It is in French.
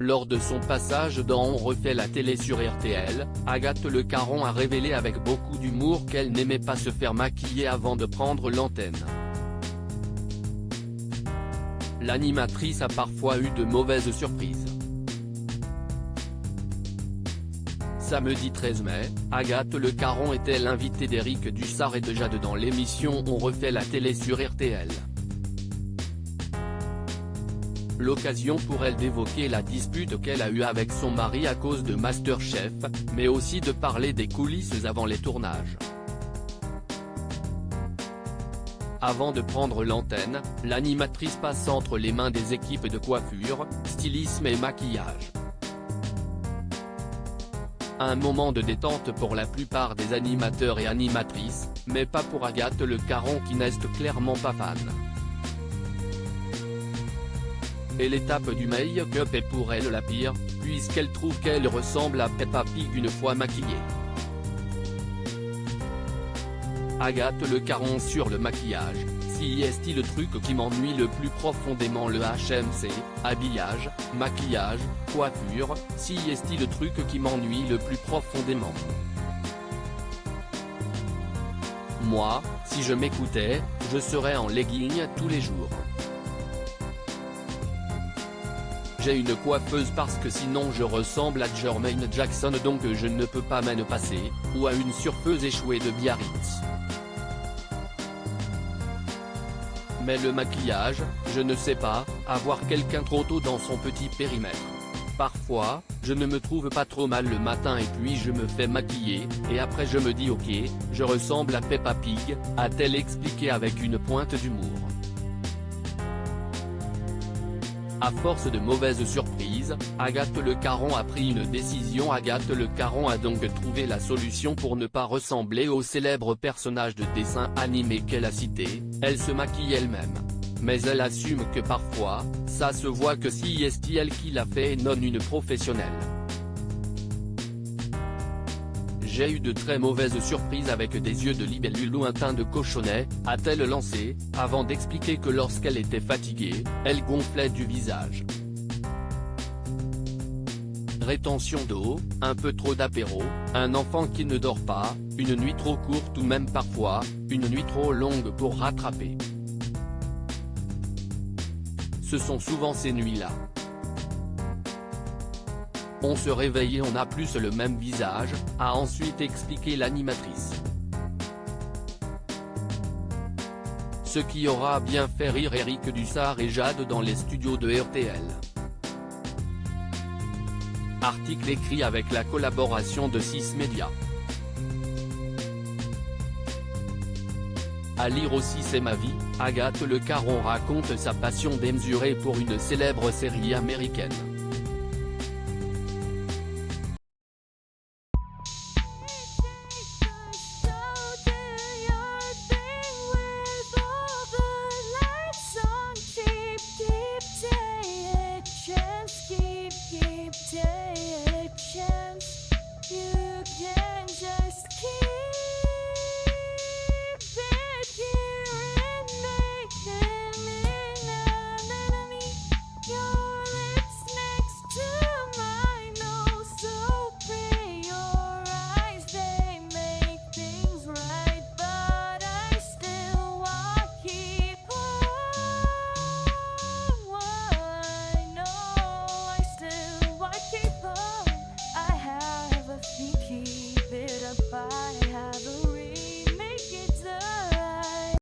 Lors de son passage dans On refait la télé sur RTL, Agathe Le Caron a révélé avec beaucoup d'humour qu'elle n'aimait pas se faire maquiller avant de prendre l'antenne. L'animatrice a parfois eu de mauvaises surprises. Samedi 13 mai, Agathe Le Caron était l'invitée d'Éric Dussart et de Jade dans l'émission On refait la télé sur RTL. L'occasion pour elle d'évoquer la dispute qu'elle a eue avec son mari à cause de MasterChef, mais aussi de parler des coulisses avant les tournages. Avant de prendre l'antenne, l'animatrice passe entre les mains des équipes de coiffure, stylisme et maquillage. Un moment de détente pour la plupart des animateurs et animatrices, mais pas pour Agathe Le Caron qui n'est clairement pas fan. Et l'étape du make-up est pour elle la pire, puisqu'elle trouve qu'elle ressemble à Peppa Pig une fois maquillée. Agathe Le Caron sur le maquillage: si est-il le truc qui m'ennuie le plus profondément, le HMC, habillage, maquillage, coiffure, si est-il le truc qui m'ennuie le plus profondément. Moi, si je m'écoutais, je serais en legging tous les jours. J'ai une coiffeuse parce que sinon je ressemble à Jermaine Jackson, donc je ne peux pas m'en passer, ou à une surfeuse échouée de Biarritz. Mais le maquillage, je ne sais pas, avoir quelqu'un trop tôt dans son petit périmètre. Parfois, je ne me trouve pas trop mal le matin et puis je me fais maquiller, et après je me dis ok, je ressemble à Peppa Pig, a-t-elle expliqué avec une pointe d'humour. À force de mauvaises surprises, Agathe Le Caron a pris une décision. Agathe Le Caron a donc trouvé la solution pour ne pas ressembler au célèbre personnage de dessin animé qu'elle a cité, elle se maquille elle-même. Mais elle assume que parfois, ça se voit que si est elle qui l'a fait et non une professionnelle. J'ai eu de très mauvaises surprises avec des yeux de libellule ou un teint de cochonnet, a-t-elle lancé, avant d'expliquer que lorsqu'elle était fatiguée, elle gonflait du visage. Rétention d'eau, un peu trop d'apéro, un enfant qui ne dort pas, une nuit trop courte ou même parfois, une nuit trop longue pour rattraper. Ce sont souvent ces nuits-là. On se réveille et on a plus le même visage, a ensuite expliqué l'animatrice. Ce qui aura bien fait rire Éric Dussart et Jade dans les studios de RTL. Article écrit avec la collaboration de 6 médias. À lire aussi C'est ma vie, Agathe Le Caron raconte sa passion démesurée pour une célèbre série américaine. Keep it up, I have